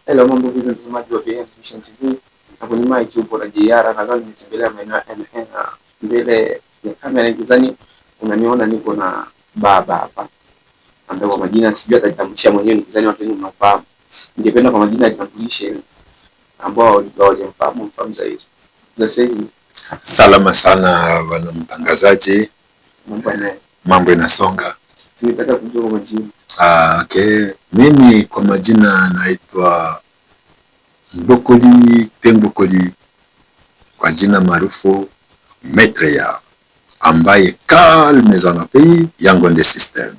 Hello, mambo vipi mtazamaji wa BM Vision TV. Na kwenye mic yupo na JR, na leo nimetembelea maeneo ya MN mbele ya kamera gizani. Unaniona niko na baba hapa ambaye kwa majina sijui atajitambulisha mwenyewe, nikizani watu wengi mnafahamu. Ningependa kwa majina ajitambulishe ambao hawajamfahamu zaidi. Sasa hizi salama sana bwana mtangazaji, mambo inasonga. tunataka kujua kwa majina. Okay, mimi kwa majina naitwa Mbokoli Tembokoli, kwa jina maarufu Maître ya ambaye calme za pays yango nde system.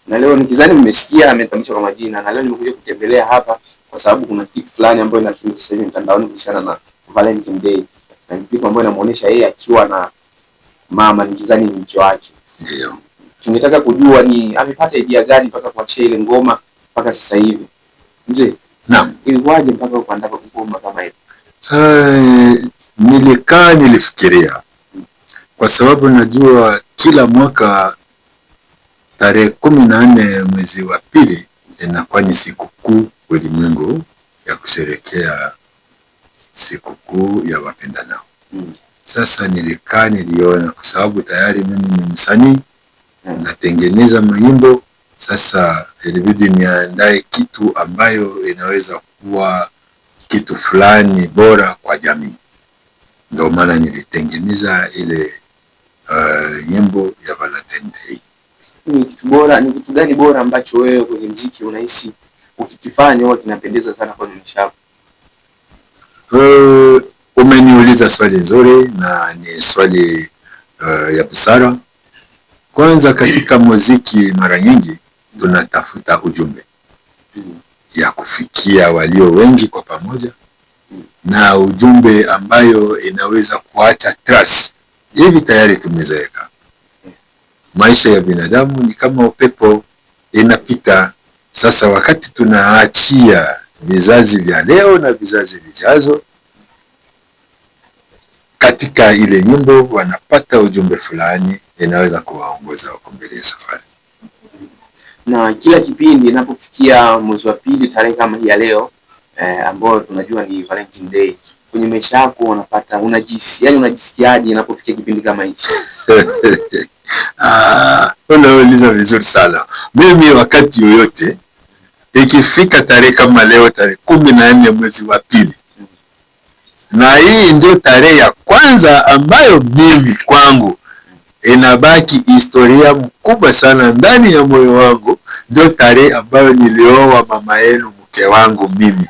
Na leo nikizani mmesikia ametambulisha kwa majina, na leo nimekuja kutembelea hapa kwa sababu kuna kitu fulani ambayo inatumika sasa hivi mtandaoni kuhusiana na Valentine Day. Na kitu ambayo inamuonesha yeye akiwa na mama, nikizani ni mke wake. Ndio. Tungetaka kujua ni amepata idea gani mpaka kuachia ile ngoma mpaka sasa hivi. Mzee, naam, ilikuwaje mpaka ukaanza ngoma kama hiyo? Nilifikiria kwa sababu najua kila mwaka tarehe 14 mwezi wa pili inakuwa ni sikukuu ulimwengu ya kusherekea sikukuu ya wapendanao. Sasa niliona kwa sababu tayari mimi ni msanii natengeneza maimbo. Sasa ilibidi niandae kitu ambayo inaweza kuwa kitu fulani bora kwa jamii. Ndio maana nilitengeneza ile nyimbo ya Valentine Day. Ni kitu bora, ni kitu gani bora ambacho wewe kwenye muziki unahisi ukikifanya huwa kinapendeza sana kwa maisha yako? Umeniuliza swali nzuri na ni swali ya busara. Kwanza katika muziki mara nyingi tunatafuta ujumbe ya kufikia walio wengi kwa pamoja, na ujumbe ambayo inaweza kuacha trace. Hivi tayari tumezeeka. Maisha ya binadamu ni kama upepo, inapita. Sasa wakati tunaachia vizazi vya leo na vizazi vijazo, katika ile nyimbo wanapata ujumbe fulani, inaweza kuwaongoza huko mbele ya safari. Na kila kipindi inapofikia mwezi wa pili tarehe kama hii ya leo ambayo tunajua ni Valentine Day, kwenye maisha yako unapata unajisikiaje inapofikia kipindi kama hichi? Unauliza vizuri sana. Mimi wakati yoyote ikifika tarehe kama leo tarehe 14 mwezi wa pili, na hii ndio tarehe ya kwanza ambayo mimi kwangu inabaki historia mkubwa sana ndani ya moyo wangu, ndio tarehe ambayo nilioa mama yenu, mke wangu mimi.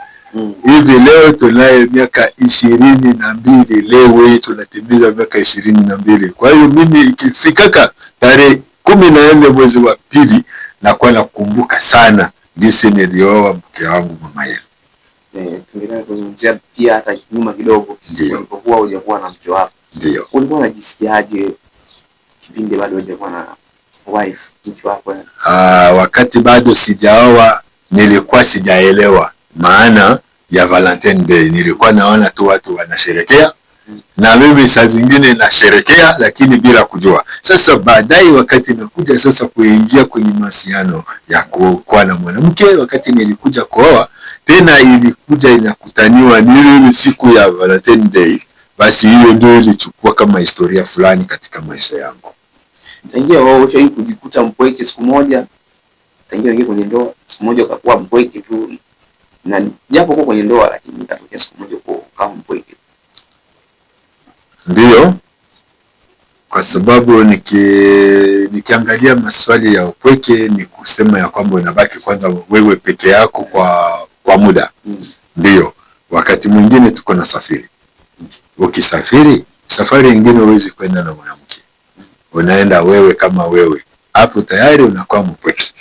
Hivi leo tunaye miaka 22, leo hii tunatimiza miaka 22. Kwa hiyo mimi ikifika tarehe 14 mwezi wa pili nakuwa nakumbuka sana jinsi nilioa mke wangu mama yenu. Tungetaka kuzungumzia pia hata nyuma kidogo, ulipokuwa hujakuwa na mke wako. Ndio. Ulikuwa unajisikiaje kipindi bado hujakuwa na wife, mke wako? Wakati bado sijaoa nilikuwa sijaelewa maana ya Valentine Day. Nilikuwa naona tu watu wanasherekea na mimi saa zingine nasherekea, lakini bila kujua. Sasa baadaye wakati nakuja sasa kuingia kwenye mahusiano ya kuwa na mwanamke, wakati nilikuja kuoa tena ilikuja inakutaniwa ni siku ya Valentine Day, basi hiyo ndio ilichukua kama historia fulani katika maisha yangu. Tangia wewe ushawahi kujikuta mpweke siku moja? Tangia ingia kwenye ndoa siku moja ukakuwa mpweke tu, na japo kwa kwenye ndoa lakini ikatokea siku moja ukawa mpweke? Ndio, kwa sababu nikiangalia maswali ya upweke ni kusema ya kwamba unabaki kwanza wewe peke yako kwa muda. Ndio, wakati mwingine tuko na safari. Ukisafiri safari nyingine huwezi kwenda na mwanamke, unaenda wewe kama wewe, hapo tayari unakuwa mpweke.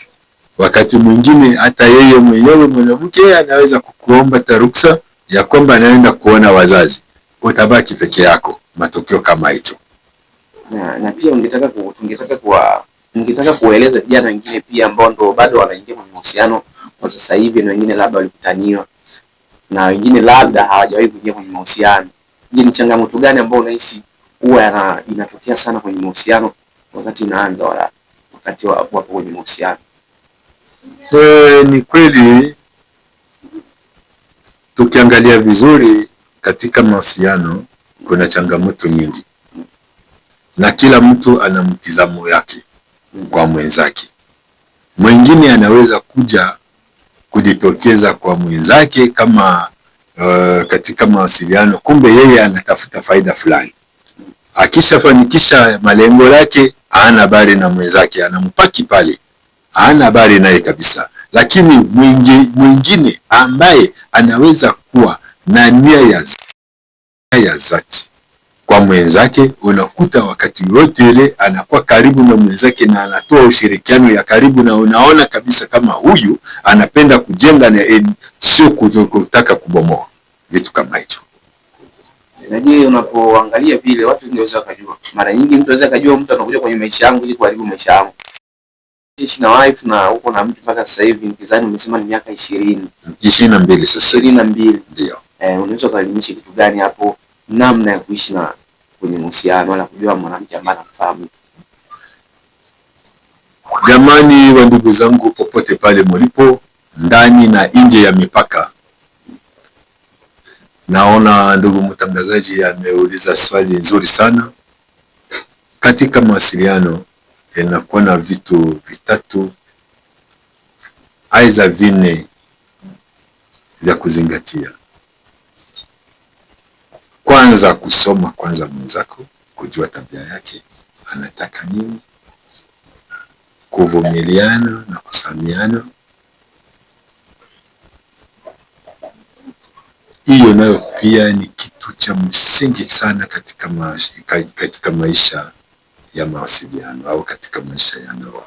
Wakati mwingine hata yeye mwenyewe mwanamke anaweza kukuomba taruksa ya kwamba anaenda kuona wazazi, utabaki peke yako. Matokeo kama hicho. Na pia ungetaka kueleza vijana wengine pia ambao ndo bado wanaingia kwenye mahusiano kwa sasa hivi, na wengine labda walikutaniwa na wengine labda hawajawahi kuingia kwenye mahusiano. Je, ni changamoto gani ambao unahisi huwa inatokea sana kwenye mahusiano wakati inaanza wala wakati wapo kwenye mahusiano? Ni kweli, tukiangalia vizuri katika mahusiano kuna changamoto nyingi, na kila mtu ana mtizamo yake kwa mwenzake. Mwingine anaweza kuja kujitokeza kwa mwenzake kama katika mawasiliano, kumbe yeye anatafuta faida fulani. Akishafanikisha malengo yake, hana habari na mwenzake, anampaki pale, hana habari naye kabisa. Lakini mwingine ambaye anaweza kuwa na nia ya dhati kwa mwenzake, unakuta wakati wote ile anakuwa karibu na mwenzake na anatoa ushirikiano ya karibu, na unaona kabisa kama huyu anapenda kujenga na sio kutaka kubomoa vitu kama hicho. Najua unapoangalia vile watu wanaweza kujua, mara nyingi mtu anaweza kujua mtu anakuja kwenye maisha yangu ili kuharibu maisha yangu. Ishi na wife na uko na mtu mpaka sasa hivi, nikizani umesema ni miaka 22 sasa. 22 ndio. Unaweza kuelimisha kitu gani hapo, namna ya kuishi na kwenye mahusiano wala kujua mwanamke ambaye anakufahamu? Jamani wa ndugu zangu, popote pale mlipo, ndani na nje ya mipaka, naona ndugu mtangazaji ameuliza swali nzuri sana. Katika mawasiliano inakuwa na vitu vitatu aidha 4 vya kuzingatia. Kwanza, kusoma kwanza mwenzako, kujua tabia yake, anataka nini, kuvumiliana na kusamiana. Hiyo nayo pia ni kitu cha msingi sana katika maisha ya mawasiliano au katika maisha ya ndoa.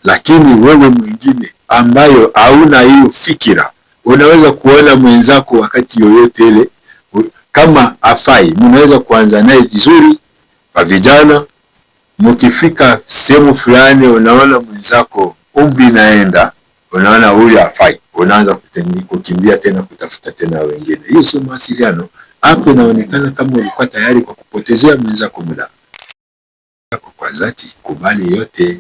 Lakini wewe mwingine ambayo hauna hiyo fikira, unaweza kuona mwenzako wakati yoyote ile kama afai, mnaweza kuanza naye vizuri. Kwa vijana, mkifika sehemu fulani unaona mwenzako umri naenda, unaona huyu afai, unaanza kukimbia tena kutafuta tena wengine. Hiyo sio mawasiliano. Hapo inaonekana kama ulikuwa tayari kwa kupotezea mwenzako muda. Kwa dhati, kubali yote,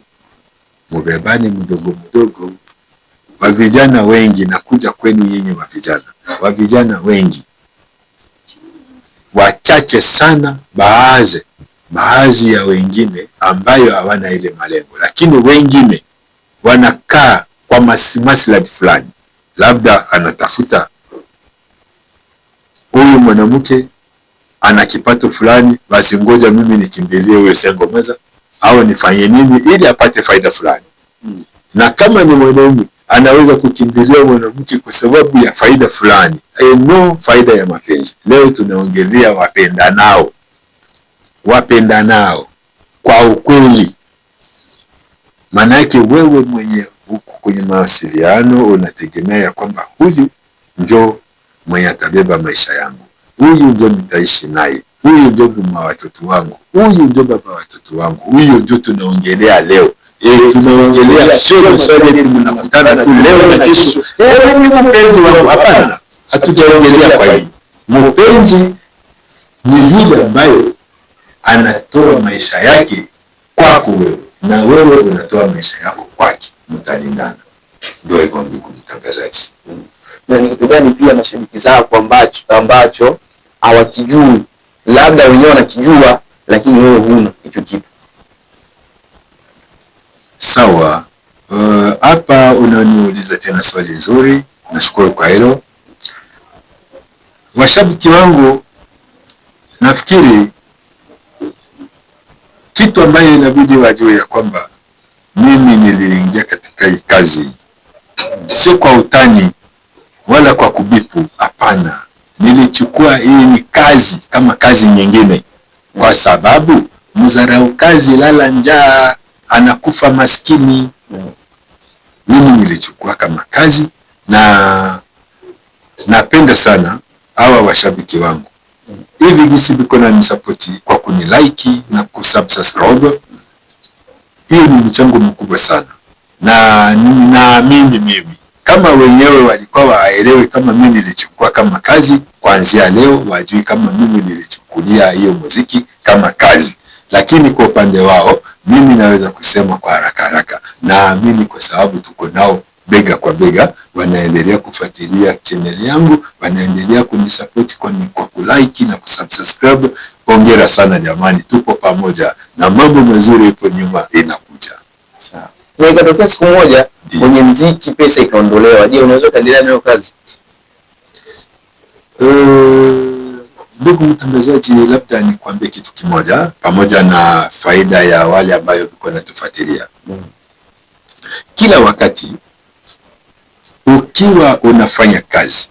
mubebani mdogo mdogo. Wa vijana wengi, nakuja kwenu yenye wa vijana wengi, wachache sana, baadhi ya wengine ambayo hawana ile malengo, lakini wengine wanakaa kwa maslahi fulani. Labda anatafuta huyu mwanamke ana kipato fulani, basi ngoja mimi nikimbilie huyo sengomeza au nifanye nini ili apate faida fulani. Na kama ni mwanaume, anaweza kukimbilia mwanamke kwa sababu ya faida fulani, no faida ya mapenzi. Leo tunaongelea wapendanao kwa ukweli. Maana yake wewe mwenye huku kwenye mawasiliano unategemea kwamba huyu ndio mwenye atabeba maisha yangu, huyu ndio nitaishi naye, huyu ndio mama watoto wangu, huyu ndio baba watoto wangu, huyu ndio tunaongelea leo. Tunaongelea sio swali tunakutana tu leo na kesho, ni mpenzi wangu. Hapana, hatujaongelea kwa hiyo. Mpenzi ni yule ambaye anatoa maisha yake kwako wewe, na wewe unatoa maisha yako kwake, mtalindana. Ndio hivyo ndugu mtangazaji. Na ni kitu gani pia mashabiki zako ambacho hawakijui, labda wenyewe wanakijua lakini wewe huna hicho kitu? Sawa. Hapa unaniuliza tena swali nzuri, nashukuru kwa hilo. Washabiki wangu, nafikiri kitu ambayo inabidi wajue ya kwamba mimi niliingia katika hii kazi sio kwa utani wala kwa kubipu. Hapana, nilichukua hii ni kazi kama kazi nyingine, kwa sababu mzarau kazi lala njaa, anakufa maskini. Mimi nilichukua kama kazi, na napenda sana hawa washabiki wangu hivi gisi biko na nisapoti kwa kunilike na kusubscribe. Hiyo ni mchango mkubwa sana, na naamini mimi kama wenyewe walikuwa waelewe kama mimi nilichukua kama kazi, kuanzia leo wajui kama mimi nilichukulia hiyo muziki kama kazi. lakini kwa upande wao mimi naweza kusema kwa haraka, naamini kwa sababu tuko nao bega kwa bega, wanaendelea kufuatilia channel yangu, wanaendelea kunisupport kwa kulike na kusubscribe. Hongera sana jamani, tupo pamoja na mambo mazuri ipo nyuma inakuja. Sawa. Na ikatokea siku moja kwenye mziki pesa ikaondolewa, je, unaweza kuendelea nayo kazi? Ndugu mtangazaji, labda nikwambie kitu kimoja pamoja na faida ya wale ambao wako natufuatilia. Kila wakati ukiwa unafanya kazi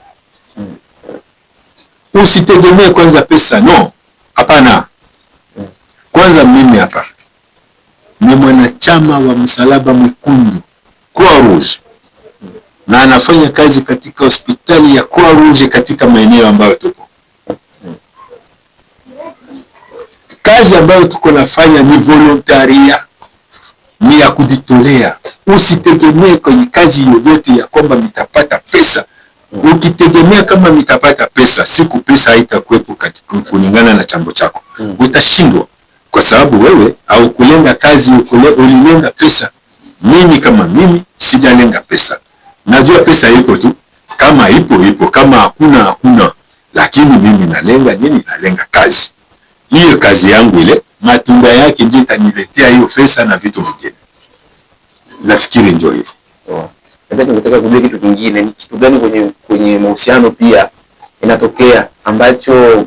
usitegemee kwanza pesa. No, hapana. Kwanza mimi hapa ni mwanachama wa Msalaba Mwekundu, Croix Rouge, na anafanya kazi katika hospitali ya Croix Rouge katika maeneo ambayo tupo. Kazi ambayo tuko nafanya ni volontaria, ni ya kujitolea. Usitegemee kwenye kazi yoyote ya kwamba nitapata pesa. Ukitegemea kama nitapata pesa, siku pesa haitakuwepo kulingana na chambo chako. Utashindwa kwa sababu wewe au kulenga kazi, ulilenga pesa. Mimi kama mimi sijalenga pesa. Najua pesa ipo tu, kama ipo, kama hakuna, lakini mimi nalenga nini? Nalenga kazi. Hiyo kazi yangu ile matunda yake ndio itaniletea hiyo pesa na vitu vingine. Nafikiri ndio hivyo. Nataka kujua kitu kingine, ni kitu gani kwenye mahusiano pia inatokea ambacho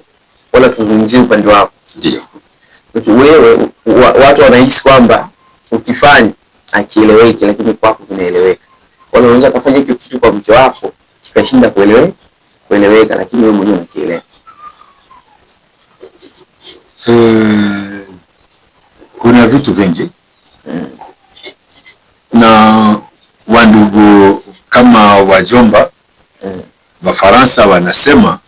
wala tuzungumzie upande wako. Ndio. Wewe watu wanahisi kwamba ukifanya akieleweki, lakini kwako kinaeleweka. Wala unaweza kufanya hiyo kitu kwa mke wako kikashinda kueleweka, lakini wewe mwenyewe unakielewa. Kuna vitu vingi na wandugu kama wajomba wa Faransa wanasema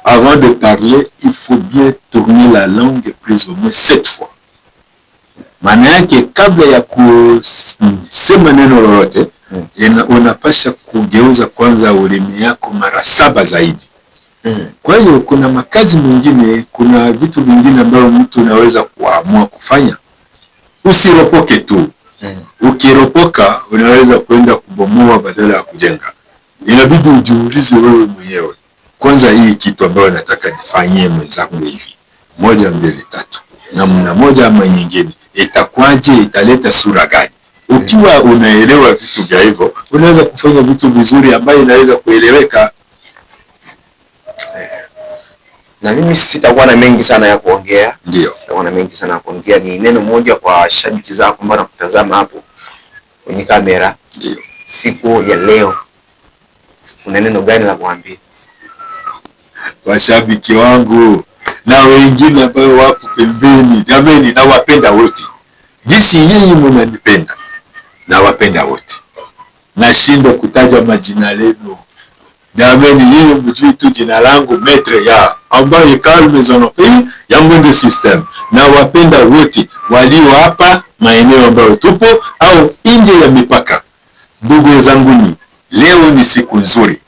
avant de parler il faut bien tourner la langue plus ou moins 7 fois. Maana yake kabla ya kusema neno lolote unapasha kugeuza kwanza ulimi yako mara 7 zaidi. Kwa hiyo kuna makazi mengine, kuna vitu vingine ambavyo mtu unaweza kuamua kufanya. Usiropoke tu. Ukiropoka unaweza kwenda kubomoa badala ya kujenga. Inabidi ujiulize wewe mwenyewe, kwanza hii kitu ambayo nataka nifanyie mwenzangu hivi 1 2 3 namna moja ama nyingine, itakwaje? Italeta sura gani? Ukiwa unaelewa vitu vya hivyo, unaweza kufanya vitu vizuri ambayo inaweza kueleweka. Na mimi sitakuwa na mengi sana ya kuongea. Ndio. Sitakuwa na mengi sana ya kuongea. Ni neno moja kwa shabiki zako ambao wanakutazama hapo kwenye kamera. Ndio. Siku ya leo una neno gani la kuambia washabiki wangu na wengine ambao wapo pembeni? Jamani, nawapenda wote. Jinsi nyinyi mnanipenda, nawapenda wote. Nashindwa kutaja majina lenu. Jamani, yeye mjui tu jina langu Maître ya ambaye Calme Zonopei ya Mwendo System. Na wapenda wote walio hapa maeneo ambayo tupo au nje ya mipaka. Ndugu zangu, leo ni siku nzuri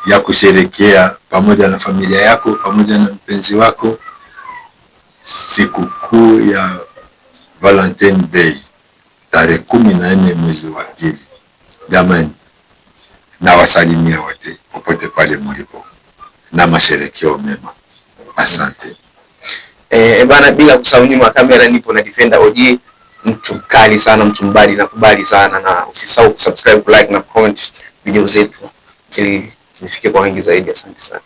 ya kusherekea pamoja na familia yako, pamoja na mpenzi wako, siku kuu ya Valentine Day, tarehe 14 mwezi wa pili. Jamani, na wasalimia wote popote pale mlipo na masherekeo mema. Asante. Bana, bila kusahau nyuma kamera nipo na Defender OG, mtu mkali sana, mtu mbali na kubali sana, na usisahau kusubscribe, like na comment video zetu ili nifike kwa wengi zaidi. Asante sana.